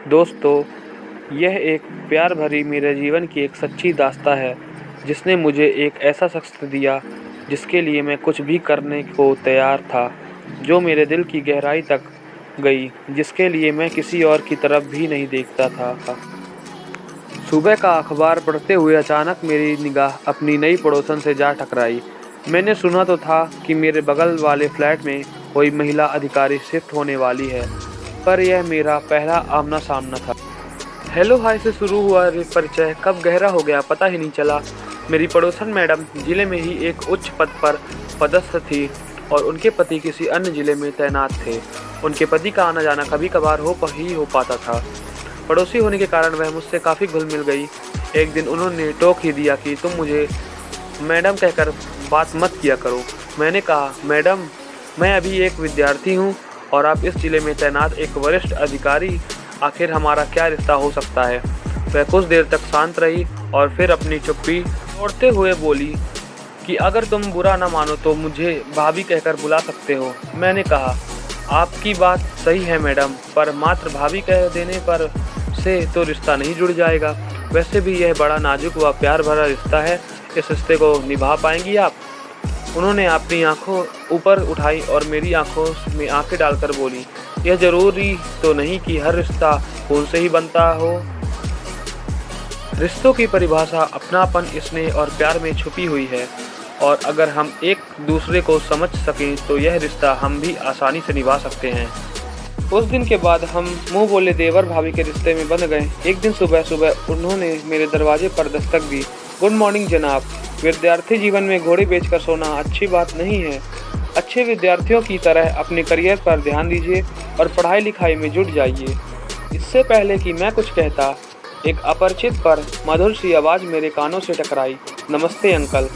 दोस्तों, यह एक प्यार भरी मेरे जीवन की एक सच्ची दास्तां है, जिसने मुझे एक ऐसा शख्स दिया जिसके लिए मैं कुछ भी करने को तैयार था, जो मेरे दिल की गहराई तक गई, जिसके लिए मैं किसी और की तरफ भी नहीं देखता था। सुबह का अखबार पढ़ते हुए अचानक मेरी निगाह अपनी नई पड़ोसन से जा टकराई। मैंने सुना तो था कि मेरे बगल वाले फ्लैट में कोई महिला अधिकारी शिफ्ट होने वाली है, पर यह मेरा पहला आमना-सामना था। हेलो हाय से शुरू हुआ परिचय कब गहरा हो गया पता ही नहीं चला। मेरी पड़ोसन मैडम जिले में ही एक उच्च पद पर पदस्थ थी और उनके पति किसी अन्य जिले में तैनात थे। उनके पति का आना जाना कभी कभार हो पाता था। पड़ोसी होने के कारण वह मुझसे काफ़ी घुल मिल गई। एक दिन उन्होंने टोक ही दिया कि तुम मुझे मैडम कहकर बात मत किया करो। मैंने कहा, मैडम मैं अभी एक विद्यार्थी हूँ और आप इस जिले में तैनात एक वरिष्ठ अधिकारी, आखिर हमारा क्या रिश्ता हो सकता है। वह कुछ देर तक शांत रही और फिर अपनी चुप्पी तोड़ते हुए बोली कि अगर तुम बुरा न मानो तो मुझे भाभी कहकर बुला सकते हो। मैंने कहा, आपकी बात सही है मैडम, पर मात्र भाभी कह देने पर से तो रिश्ता नहीं जुड़ जाएगा। वैसे भी यह बड़ा नाजुक व प्यार भरा रिश्ता है, इस रिश्ते को निभा पाएंगी आप? उन्होंने अपनी आंखों ऊपर उठाई और मेरी आंखों में आंखें डालकर बोली, यह जरूरी तो नहीं कि हर रिश्ता खून से ही बनता हो। रिश्तों की परिभाषा अपनापन, स्नेह और प्यार में छुपी हुई है और अगर हम एक दूसरे को समझ सकें तो यह रिश्ता हम भी आसानी से निभा सकते हैं। उस दिन के बाद हम मुंह बोले देवर भाभी के रिश्ते में बंध गए। एक दिन सुबह सुबह उन्होंने मेरे दरवाजे पर दस्तक दी। गुड मॉर्निंग जनाब, विद्यार्थी जीवन में घोड़ी बेचकर सोना अच्छी बात नहीं है। अच्छे विद्यार्थियों की तरह अपने करियर पर ध्यान दीजिए और पढ़ाई लिखाई में जुट जाइए। इससे पहले कि मैं कुछ कहता, एक अपरिचित पर मधुर सी आवाज़ मेरे कानों से टकराई। नमस्ते अंकल,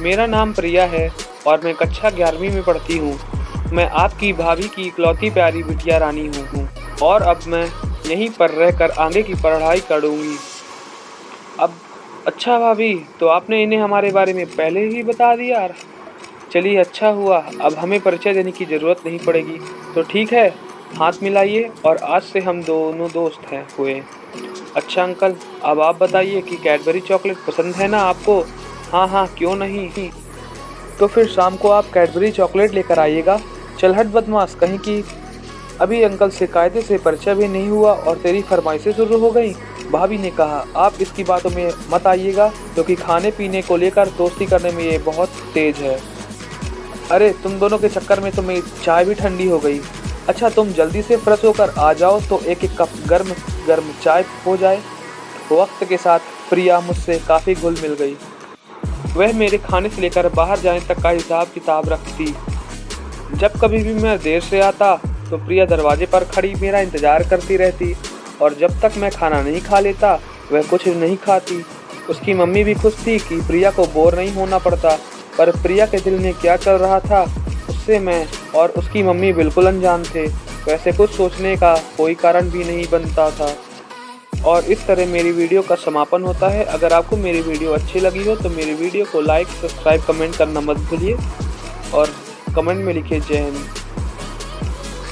मेरा नाम प्रिया है और मैं कक्षा 11वीं में पढ़ती हूँ। मैं आपकी भाभी की इकलौती प्यारी बिटिया रानी हूँ और अब मैं यहीं पर रहकर आगे की पढ़ाई करूँगी। अब अच्छा भाभी, तो आपने इन्हें हमारे बारे में पहले ही बता दिया। चलिए अच्छा हुआ, अब हमें परिचय देने की ज़रूरत नहीं पड़ेगी। तो ठीक है, हाथ मिलाइए और आज से हम दोनों दोस्त हुए। अच्छा अंकल, अब आप बताइए कि कैडबरी चॉकलेट पसंद है ना आपको? हाँ, क्यों नहीं। तो फिर शाम को आप कैडबरी चॉकलेट लेकर आइएगा। चल हट बदमाश कहीं की, अभी अंकल से कायदे से परिचय भी नहीं हुआ और तेरी फरमाइशें शुरू हो गई। भाभी ने कहा, आप इसकी बातों में मत आइएगा क्योंकि खाने पीने को लेकर दोस्ती करने में ये बहुत तेज है। अरे तुम दोनों के चक्कर में तो मेरी चाय भी ठंडी हो गई। अच्छा तुम जल्दी से फ्रेश होकर आ जाओ तो एक एक कप गर्म गर्म चाय हो जाए। वक्त के साथ प्रिया मुझसे काफ़ी घुल मिल गई। वह मेरे खाने से लेकर बाहर जाने तक का हिसाब किताब रखती। जब कभी भी मैं देर से आता तो प्रिया दरवाजे पर खड़ी मेरा इंतज़ार करती रहती और जब तक मैं खाना नहीं खा लेता वह कुछ नहीं खाती। उसकी मम्मी भी खुश थी कि प्रिया को बोर नहीं होना पड़ता, पर प्रिया के दिल में क्या चल रहा था उससे मैं और उसकी मम्मी बिल्कुल अनजान थे। वैसे कुछ सोचने का कोई कारण भी नहीं बनता था। और इस तरह मेरी वीडियो का समापन होता है। अगर आपको मेरी वीडियो अच्छी लगी हो तो मेरी वीडियो को लाइक, सब्सक्राइब, कमेंट करना मत भूलिए और कमेंट में लिखिए जय हिंद।